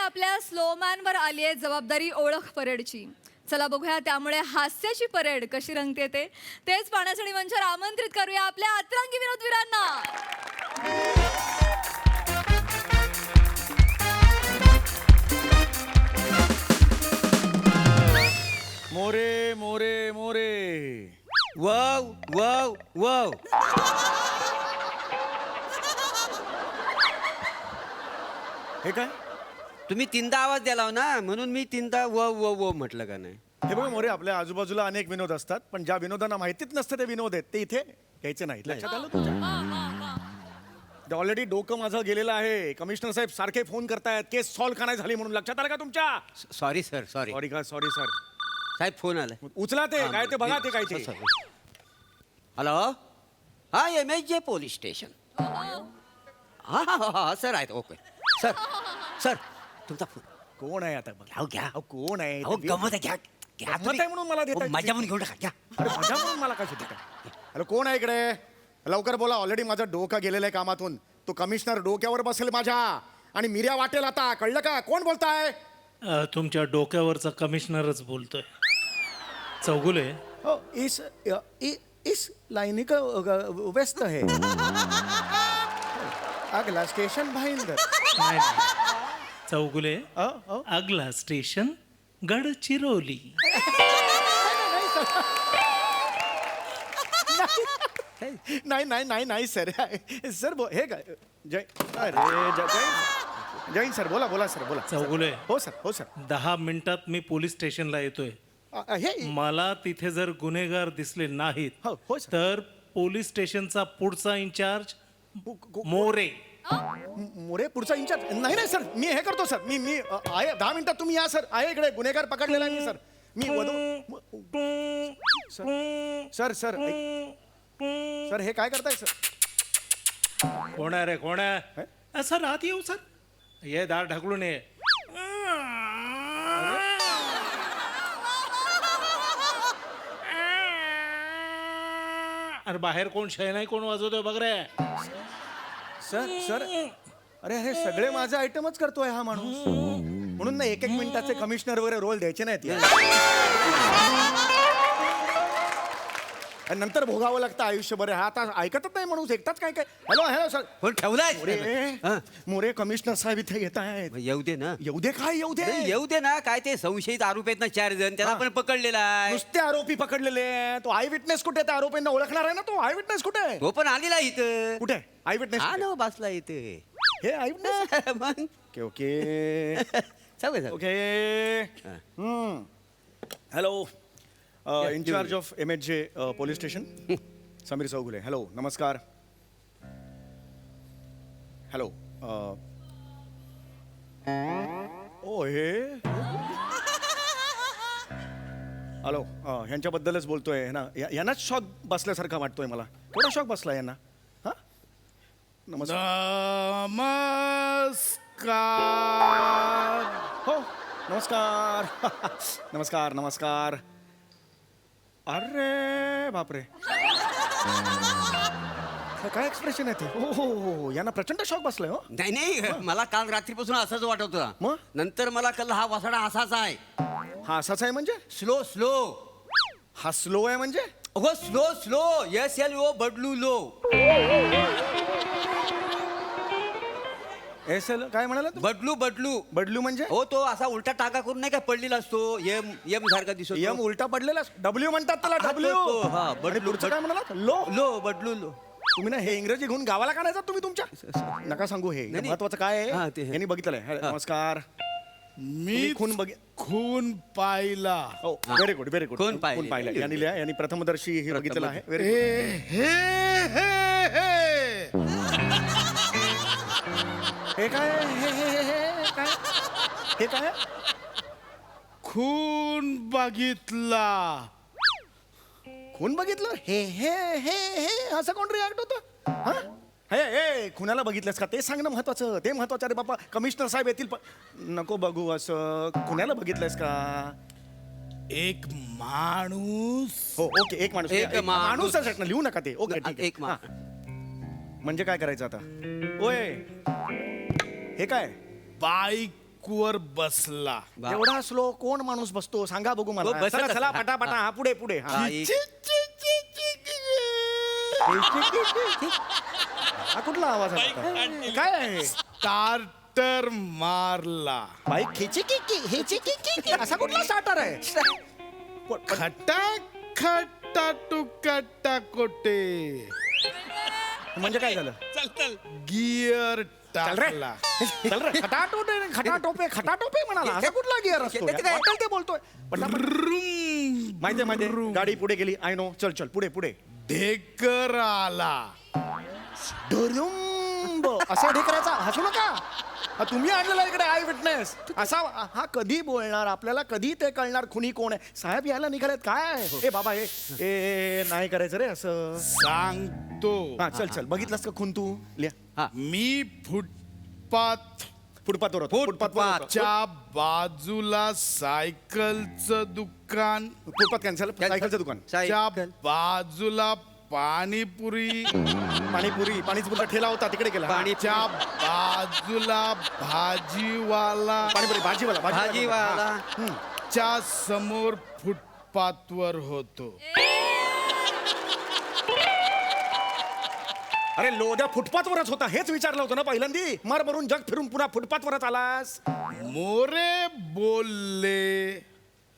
आपल्या स्लोमॅनवर आली आहे जबाबदारी ओळख परेडची. चला बघूया त्यामुळे हास्याची परेड कशी रंगते तेच पाहण्यासाठी मंचावर आमंत्रित करूया आपल्या अतरंगी विनोदवीरांना. मोरे मोरे मोरे. Wow wow wow. हे काय? तुम्ही तीनदा आवाज द्याला ना, म्हणून मी तीनदा व व व म्हटलं का नाही. हे बघा मोरे, आपल्या आजूबाजूला अनेक विनोद असतात, पण ज्या विनोदांना माहितीच नसतं ते विनोद आहेत ते इथे घ्यायचे नाहीत. लक्षात आलं तुमच्या? ऑलरेडी डोकं माझं गेलेलं आहे. कमिशनर साहेब सारखे फोन करतायत, केस सॉल्व्ह का नाही झाली म्हणून. लक्षात आलं का तुमच्या? Sorry sir, sorry. सॉरी का? Sorry sir. साहेब फोन आला. उचला ते. काय ते बघा ते काय ते. हॅलो, हा MSJ पोलीस स्टेशन. हा हा हा सर आहेत. Okay sir. सर तुमचा फोन. कोण आहे आता? बघा. अहो घ्या. अहो, कोण आहे? अहो गमत आहे, घ्या घ्या गंमत आहे म्हणून मला देताय. मजा म्हणून घेऊन टाका, घ्या. अरे मजा म्हणून मला काय देताय? अरे कोण आहे इकडे? लवकर बोला. ऑलरेडी माझं डोकं गेलेलं आहे कामातून. तो कमिशनर डोक्यावर बसेल माझ्या आणि मिऱ्या वाटेल आता. कळलं का? कोण बोलताय? तुमच्या डोक्यावरचा कमिशनरच बोलतोय. चौगुले. हो, इस लाईनी का व्यस्त है. अगला स्टेशन भाईंदर. नाही, चौगुले. अगला स्टेशन गडचिरोली. नाही नाही नाही नाही सर. सर हे काय? जय अरे जय सर. बोला बोला सर बोला. चौगुले. हो सर. हो सर. 10 मिनिटात मी पोलीस स्टेशनला येतोय. हे मला तिथे जर गुन्हेगार दिसले नाहीत हो हो सर. तर पोलीस स्टेशनचा पुढचा इंचार्ज मोरे. मोरे पुढचा इंचार्ज? नाही नाही सर, मी हे करतो सर. मी आहे. 10 मिनिटात तुम्ही या सर. आहे इकडे. गुन्हेगार पकडलेला आहे मी सर. मी सर सर सर हे काय करताय सर? कोण आहे रे? कोण आहे? सर आत येऊ सर. ये दार ढकलून ये. अरे बाहेर कोण शहनाई कोण वाजवतोय बघ रे. सर सर अरे अरे सगळे माझे आयटमच करतोय हा माणूस. म्हणून ना 1-1 मिनिटाचे कमिशनर वगैरे रोल द्यायचे नाहीत. आणि नंतर भोगावं लागतं आयुष्यभर. हा आता ऐकतच नाही माणूस. एकटाच काय काय. Hello hello sir. फोन ठेवलाय. मोरे मोरे कमिशनर साहेब इथे येत आहेत. येऊ दे ना. येऊ दे काय? येऊ दे. येऊ दे ना. काय ते संशयित आरोपी आहेत ना 4 जण, त्याला पण पकडलेला आहे. नुसते आरोपी पकडलेले आहेत. तो आय विटनेस कुठे? त्या आरोपींना ओळखणार आहे ना तो. आय विटनेस कुठे आहे? तो पण आलेला इथं. कुठे आय विटनेस? हा ना, बसला इथे. हे आय विटनेस. मग ओके ओके चालेल चालेल. Okay. Hello, in charge of MSJ police station Sameer Chougule. Hello नमस्कार. हॅलो. Oh hey hello. ह्यांच्याबद्दलच बोलतोय ना. यांनाच शॉक बसल्यासारखा वाटतोय मला. थोडा शॉक बसला यांना. हा नमस्कार. हो नमस्कार. नमस्कार नमस्कार. अरे बापरे, काय एक्सप्रेशन आहे ते. हो हो हो. यांना प्रचंड शॉक बसलाय. हो नाही नाही, मला काल रात्रीपासून असंच वाटत होतं. मग? नंतर मला कळलं हा वासाडा असाच आहे. हा असाच आहे म्हणजे? Slow slow. हा स्लो आहे म्हणजे? हो स्लो स्लो. SLO बदलू लो. SL काय म्हणाला तू? बदलू बदलू. बदलू म्हणजे? हो, तो असा उलटा टाका करून नाही का पडलेला असतो. यम सारखा दिसतो. यम उलटा पडलेला. W म्हणतात त्याला. W. हा आणि पुढचं काय म्हणाला? लो. लो बदलू लो. तुम्ही ना हे इंग्रजी घेऊन गावाला का नाही जात तुम्ही तुमच्या? नका सांगू. हे नाही. महत्वाचं काय हा, आहे ते. यांनी बघितलंय. नमस्कार. मी खून खून पाहिला. हो व्हेरी गुड व्हेरी गुड. खून पाहिलं. पाहिलं यांनी लिहा. यांनी प्रथमदर्शी हे बघितलेलं आहे. व्हेरी हे हे काय? हे काय? हे काय? खून बघितला. खून बघितलं? हे हे हे हे असं कोण रिॲक्ट होतं? हा हे हे खुनाला बघितलंस का ते सांगणं महत्वाचं. ते महत्वाचं. अरे बापा कमिशनर साहेब येतील. नको बघू असं. खुनाला बघितलंस का? एक माणूस. हो ओके. एक माणूस. एक माणूस. माणूसच आहे ना. लिहू नका ते. ओके ठीक आहे. एक मा- म्हणजे काय करायचं आता? ओय हे काय? बाईक वर बसला. वा. एवढा स्लो कोण माणूस बसतो सांगा बघू तो मला. बसत चला चला असतो. पटापटा हा पुढे पुढे हा. बाईक. ची, ची, ची, ची, ची. हा कुठला आवाज आहे? काय आहे? स्टार्टर मारला. बाईक खेची की हेची की असा कुठला स्टार्टर आहे? खटा खटा टुकटा कोटे. म्हणजे काय झालं? गिअर चल रे टाकला. चल रे खटाटोपे म्हणाला. असा कुठला गिअर असतो? त्याचं काय? वाटेल ते बोलतोय. पटापट. रूम. माहितीये गाडी पुढे गेली. I know. चल चल पुढे पुढे. ढेकर आला. धरुंब असा ढेकराचा हसू नका. हा तुम्ही आणलेला इकडे आय विटनेस असा. हा कधी बोलणार आपल्याला कधी ते कळणार खुनी कोण आहे? साहेब यायला निघालेत काय? ए बाबा ए नाही करायचं रे असं. सांगतो. हा चल चल बघितलंस का खून तू लिहा. मी फुटपाथ फुटपाथवर होतो. फुटपाथवर होतो. च्या बाजूला सायकलचं दुकान. Footpath cancel. सायकलचं दुकान. च्या बाजूला पाणीपुरी. पाणीच पुरता ठेला होता तिकडे गेला. च्या बाजूला भाजीवाला. पाणीपुरी भाजीवाला. च्या समोर फुटपाथवर होतो. अरे लोद्या फुटपाथवरच होता हेच विचारलं होतं ना पहिल्यांदी. मरून जग फिरून पुन्हा फुटपाथवरच आलास. मोरे बोलले.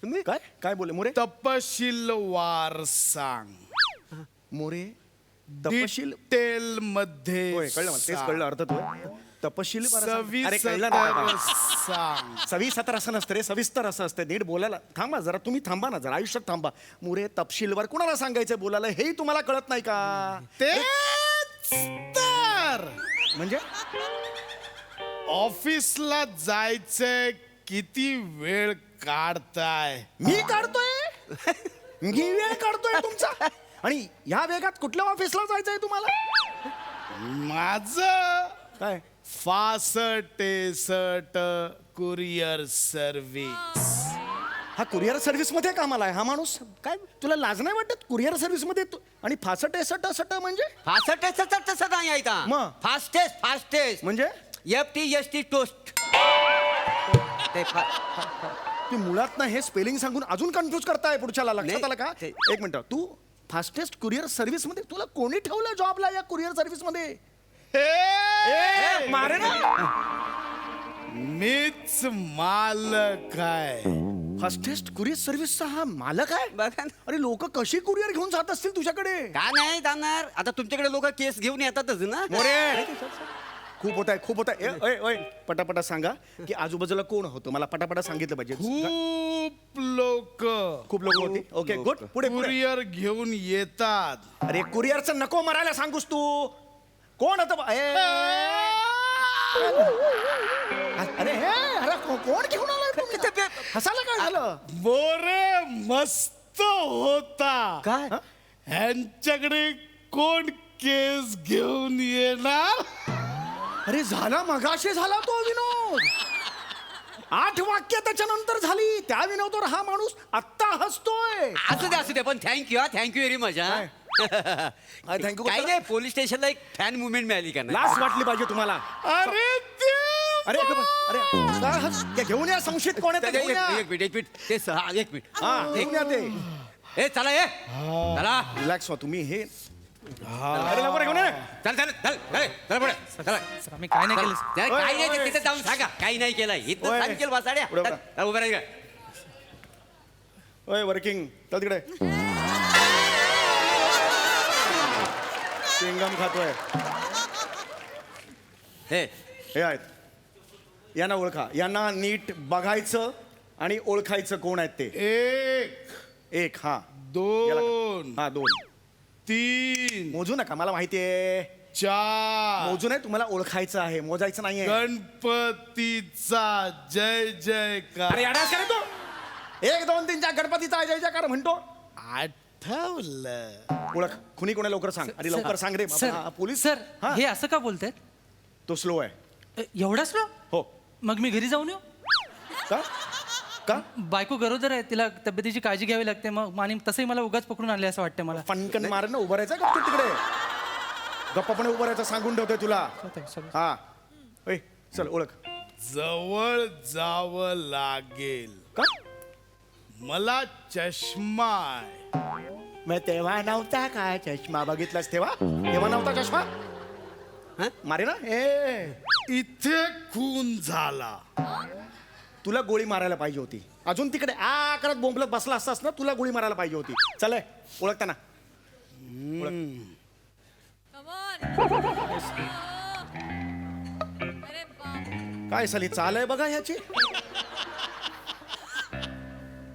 काय काय बोले मोरे? तपशीलवार सांग. मोरे तपशील डिटेल मध्ये होय कळलं मला तेच कळलं अर्थ तो तपशील अरे कळलं सविस्तर ना. सांग. सविस्तर असं नसतं रे सविस्तर असं असतं. नीट बोलायला थांबा जरा. तुम्ही थांबा ना जरा आयुष्यात थांबा. मोरे तपशीलवार कुणाला सांगायचं बोलायला हेही तुम्हाला कळत नाही का? तेच तर. म्हणजे ऑफिसला जायचंय किती वेळ काढताय? मी काढतोय. मी वेळ काढतोय तुमचा. आणि या वेगात कुठल्या ऑफिसला जायचंय तुम्हाला? माझ काय फासटेसट कुरिअर सर्व्हिस. हा कुरिअर सर्व्हिस मध्ये कामाला आहे हा माणूस? काय तुला लाज नाही वाटत कुरिअर सर्व्हिस मध्ये आणि फासट एसट म्हणजे फास्टेस्ट तसं नाही आहे का? मग? फास्टेस्ट म्हणजे FTST टोस्ट. ते ती मुळात ना हे स्पेलिंग सांगून अजून कन्फ्युज करताय पुढच्याला. लक्षात नाही, आलं का? ते- एक मिनिट तू फास्टेस्ट कुरिअर सर्व्हिस मध्ये तुला कोणी ठेवलं जॉबला या कुरिअर सर्व्हिस मध्ये? ए, मारे ना. मीच मालक आहे. फास्टेस्ट कुरिअर सर्व्हिसचा हा मालक आहे? बघा ना. अरे लोक कशी कुरिअर घेऊन जात असतील तुझ्याकडे? का नाही जाणार? आता तुमच्याकडे लोक केस घेऊन येतातच ना. मोरे खूप होत आहे. पटापटा सांगा की आजूबाजूला कोण होतं मला पटापटा सांगितलं पाहिजे. खूप लोक खूप लोक होती. Okay good. पुढे पुढे. कुरिअर घेऊन येतात. अरे कुरिअरचं नको मरायला सांगूस तू. कोण होतं अरे कोण घेऊन आलाय तुम्ही? हसायला काय झालं? मोरे मस्त होता. काय? ह्यांच्याकडे कोण केस घेऊन येणार? अरे झाला मगाशी झाला तो विनोद. 8 वाक्य त्याच्यानंतर झाली. त्या विनोदवर हा माणूस आत्ता हसतोय. असू दे पण थँक्यू व्हेरी मच. थँक्यू. काही नाही पोलीस स्टेशनला एक फॅन मुवमेंट मिळाली का नाही? लाच वाटली पाहिजे तुम्हाला. अरे देव! अरे अरे काय ते घेऊन या. संशयित कोण आहे ते घेऊन या. एक मिनिट ते एक मिनिट. हा घेऊन या ते. ए चला चला रिलॅक्स व्हा तुम्ही. हे अरे लवकर घेऊन ये. चल पुढे चला. सर आम्ही काय नाही केलं सर. काही नाही ते तिथे जाऊन सांगा काही नाही केलं. इथं ओय. सांगेल वासाड्या. पुढे बघा. चल, उभं राहा. ओय वर्किंग चल तिकडे. चिंगम खातोय. हे आहेत यांना ओळखा. यांना नीट बघायचं आणि ओळखायचं कोण आहेत ते. एक हा 2 हा 2 3 मोजू नका मला माहितीये. 4 मोजू नाही तुम्हाला ओळखायचं आहे मोजायचं नाहीये. गणपतीचा जय जयकार. अरे याडास का रे तू? 1 2 3 4 गणपतीचा जय जयकार म्हणतो. आठवलं. ओळख खुनी कोणा लवकर सांग. अरे लवकर सांग रे बाबा. हा, सर पोलीस सर हा. हे असं का बोलतायत? तो स्लो आहे. एवढा स्लो? हो. मग मी घरी जाऊन येऊ? का का बायको गरोदर आहे तिला तब्येतीची काळजी घ्यावी लागते. मग आणि तसंही मला उगाच पकडून आणले असं वाटतं मला. फणकन मार ना. उभं राहायचं गप्प तिकडे. गप्पापणे उभं राहायचं सांगून ठेवतोय तुला. सगळं- हा ओय चल ओळख. जवळ जावं लागेल. का मला चष्मा आहे. मग तेव्हा नव्हता काय चष्मा बघितलास तेव्हा तेव्हा नव्हता चष्मा हं? मारे ना ए इथे खून झाला. तुला गोळी मारायला पाहिजे होती अजून तिकडे आ करत बोंबलत बसला असतास ना तुला गोळी मारायला पाहिजे होती चल ओळखताना Come on. अरे बाप. काय साली चाल आहे बघा ह्याची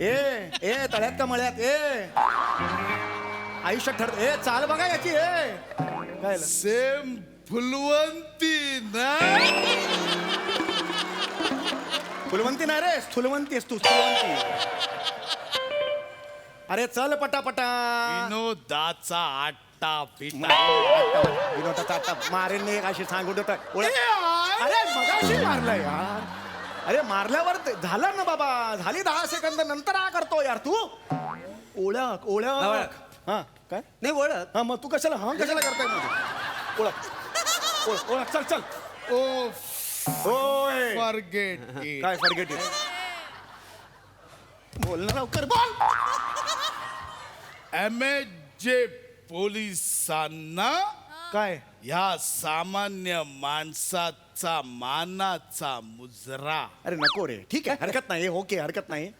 ए ए तळ्यात का मळ्यात ए आयुष्यात ठर ए चाल बघा याची ए काय झालं? सेम फुलवंती ना. फुलवंती नाही रे स्थुलवंती आहेस तू स्थुलवंती अरे चल पटापटा विनोदाचा आट्टा पिटा. विनोदाचा आता मारेल नाही अशी सांगून देत अरे मगाशी मारलं यार अरे मारल्यावर झालं ना बाबा झाली 10 सेकंद नंतर आ करतो यार तू ओळख ओळख ओळख. हा काय नाही ओळख. हा मग तू कशाला हा कशाला करताय मध्ये ओळख ओळख ओळख चल चल ओ होय फॉरगेट काय फॉरगेट इट बोल ना लवकर बोल एमएजे पोलिसांना काय ह्या सामान्य माणसाचा मानाचा मुजरा. अरे नको रे ठीक आहे हरकत नाही ओके हरकत नाही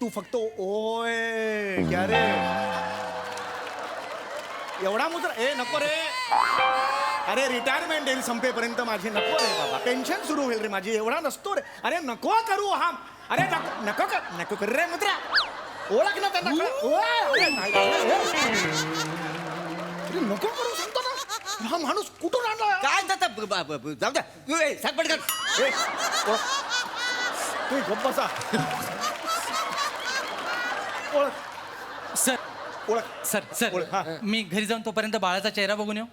तू फक्त ओय क्या रे एवढा मुद्रा ए नको रे अरे रिटायरमेंट येईल संपेपर्यंत माझी नको रे बाबा पेन्शन सुरू होईल रे माझी एवढा नसतो रे अरे नको करू हा अरे नको कर रे मुद्रा ओळख ना त्यांना अरे नको करू सांगतो ना हा माणूस कुठून आणला काय जाऊ द्या सात पटकन. ए, ओळख. तुम्ही गप्प बसा ओळख सर ओळख सर सर बोल, हा. मी घरी जाऊन तोपर्यंत बाळाचा चेहरा बघून येऊ.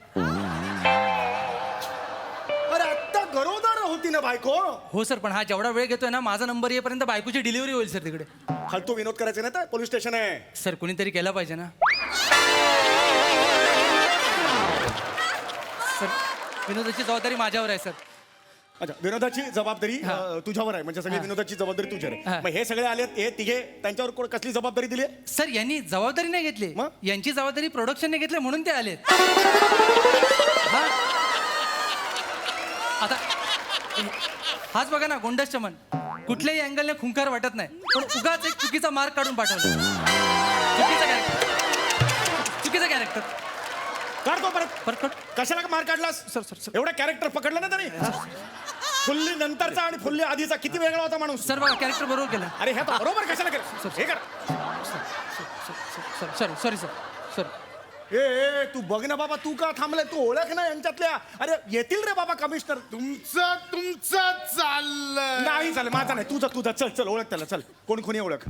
अरे आत्ता गरोदर होती ना बायको हो सर पण हा जेवढा वेळ घेतोय ना माझा नंबर येईपर्यंत बायकोची डिलिव्हरी होईल सर तिकडे. फालतू विनोद करायचे ना तर पोलीस स्टेशन आहे सर कुणीतरी केला पाहिजे ना. सर विनोदाची जबाबदारी माझ्यावर आहे सर. अच्छा विनोदाची जबाबदारी तुझ्यावर आहे म्हणजे सगळी विनोदाची जबाबदारी तुझ्यावर आहे हा. मग हे सगळे आलेत हे तिघे त्यांच्यावर कसली जबाबदारी दिली आहे? सर यांनी जबाबदारी नाही घेतली मग? यांची जबाबदारी प्रोडक्शनने घेतली म्हणून ते आलेत. हा. आता हाच बघा ना गोंडस चमन कुठल्याही अँगलने खुंकार वाटत नाही पण उगाच एक चुकीचा मार्क काढून पाठवला. चुकीचा कॅरेक्टर काढतो परत परकट. कशाला मार काढलास सर सर सर एवढा कॅरेक्टर पकडलं ना त्यांनी फुल्ली नंतरचा आणि फुल्ली आधीचा किती वेगळा होता माणूस सर बघा कॅरेक्टर बरोबर केलं. अरे हे तर बरोबर कशाला केलं हे कर sir sorry sorry sir sir ए ए, तू बघ ना बाबा तू का थांबलाय तू ओळख ना यांच्यातल्या अरे येतील रे बाबा कमिशनर तुमचं चाललं. नाही चालेल माझा नाही तुझा चल चल ओळख त्याला चल कोण कोणी ओळख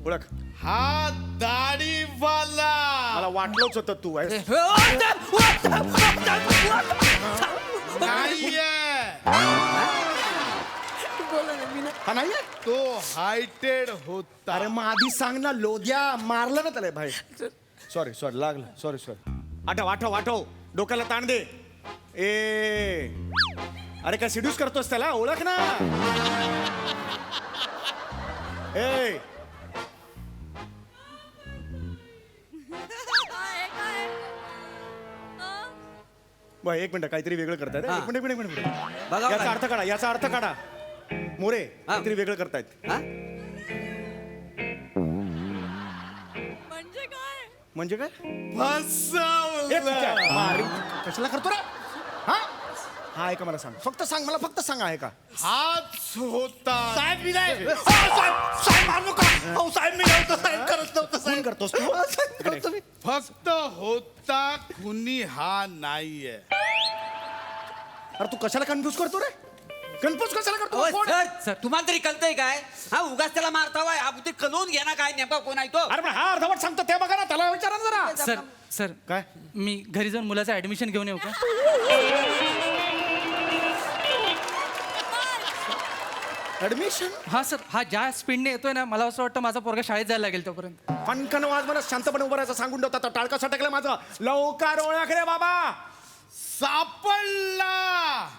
ओळख हा दाढीवाला. मला वाटलंच होतं तू आहेस नाहीये हा नाहीये तो हायटेड होता. अरे मग आधी सांग ना लोद्या मारलं ना त्याला भाई सॉरी सॉरी लागलं सॉरी आठव डोक्याला ताण दे ए अरे काय सिड्यूस करतोस त्याला ओळख ना ए काय हं? बघ एक मिनिट काहीतरी वेगळं करतायत हा. एक मिनिट बघा याचा अर्थ काढा मोरे काहीतरी वेगळं करतायत हा? म्हणजे काय म्हणजे काय फसवलं. ए, तुझ्या- अरे, कशाला करतो रे हा हा आहे का मला सांग फक्त सांग मला फक्त सांग आहे का हाच होता. साहेब मी नाही साहेब मारू नका साहेब मी नव्हतं साहेब करत नव्हतं साहेब करतोस तू इकडे. फक्त होता खुनी हा नाहीये. अरे तू कशाला कन्फ्यूज करतो रे कन्फ्यूज कशाला करतो ओ, कोण? सर तुम्हाला तरी कळतंय काय हा उगाच त्याला मारता हा ते कळवून घ्या ना काय नेमका कोण आहे तो. अरे पण हा अर्धवट सांगतो ते बघा ना त्याला विचारा ना जरा सर सर काय मी घरी जाऊन मुलाचं ऍडमिशन घेऊन येऊ का. ऍडमिशन हा सर हा ज्या स्पीडने येतोय ना मला असं वाटतं माझा पोरगा शाळेत जायला लागेल तोपर्यंत. फणकन वाज मला शांतपणे उभं राहायचं सांगून ठेवता आता टाळका सटकलं माझं लवकर ओळख रे बाबा सापडला.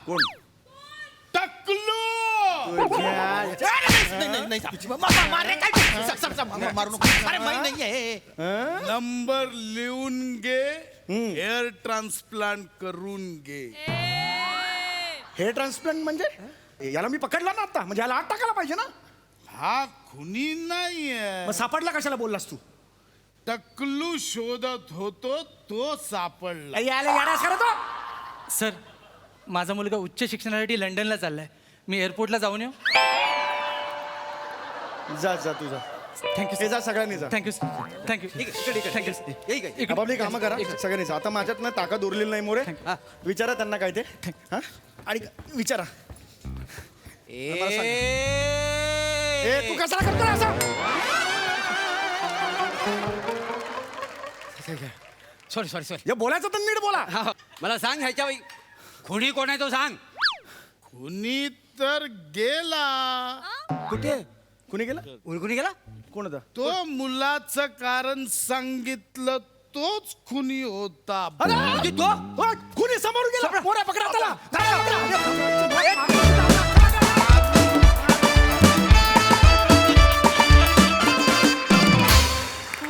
कोण टक नंबर लिहून घे हेअर ट्रान्सप्लांट करून घे. हेअर ट्रान्सप्लांट म्हणजे याला मी पकडला ना आता, म्हणजे याला आत टाकायला पाहिजे ना. हा खुनी नाहीये. मग सापडला कशाला बोललास तू? टकलू शोधत होतो तो सापडला. याला याडास करत हो. सर माझा मुलगा उच्च शिक्षणासाठी लंडनला चाललाय. मी एअरपोर्टला जाऊन येऊ? जा जा तू जा. थँक्यू हे जा सगळ्यांनी जा. थँक्यू सर थँक्यू थँक्यू आपापली कामं करा सगळ्यांनी जा. आता माझ्यात ना ताकद उरलेली नाही मोरे. हा. विचारा त्यांना काय ते. हा आणि विचारा. ए तू कसा करतो रे असं? सॉरी हे बोलायचं तर नीट बोला. मला सांग ह्याच्या खुणी कोण आहे तो सांग. खुनी तर गेला. कुठे कुणी गेला? कुणी गेला? कोण होता? तो मुलाचं कारण सांगितलं तोच खुनी होता. म्हणजे तो कुणी समोर गेला? मोरे पकडा त्याला.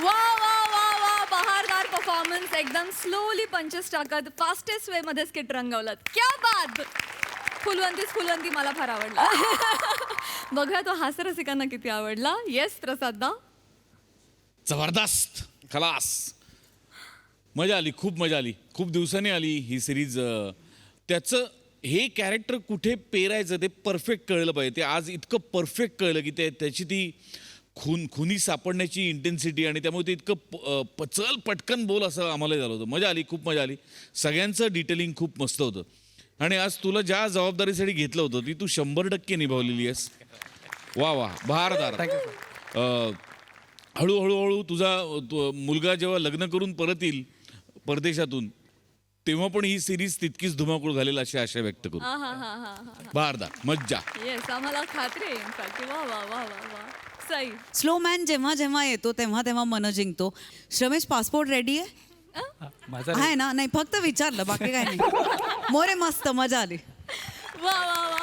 वा वा वा वा बहारदार परफॉर्मन्स. एकदम स्लोली पंचेस टाकत फास्टेस्ट वे मध्ये स्किट रंगवलात. क्या बात. फुलवंती मला फार आवडला. बघा तो हास्यरसिकांना किती आवडला. येस प्रसाद. जबरदस्त खलास. मजा आली, खूप मजा आली. खूप दिवसांनी आली ही सिरीज. त्याचं हे कॅरेक्टर कुठे पेरायचं ते परफेक्ट कळलं पाहिजे. ते आज इतकं परफेक्ट कळलं की त्याची ती खुनी सापडण्याची इंटेन्सिटी आणि त्यामुळे ते इतकं पचल पटकन बोल असं आम्हाला झालं होतं. मजा आली, खूप मजा आली. सगळ्यांचं डिटेलिंग खूप मस्त होतं. आणि आज तुला ज्या जबाबदारीसाठी घेतलं होतं ती तू 100% निभावलेली आहेस. वा वा बहारदार. हळूहळू तुझा मुलगा जेव्हा लग्न करून परत येईल परदेशातून तेव्हा पण ही सिरीज तितकीच धुमाकूळ घालेल अशी आशा व्यक्त करू. बहारदार मज्जा. येस आम्हाला खात्री आहे. इनफॅक्ट वा वा वा वा वा. सई. स्लो मॅन जेव्हा जेव्हा येतो तेव्हा तेव्हा मन जिंकतो. श्रमेश पासपोर्ट रेडी आहे? माझा आहे ना? नाही फक्त विचारलं बाकी काय नाही. मोरे मस्त मजा आली. वा वा वा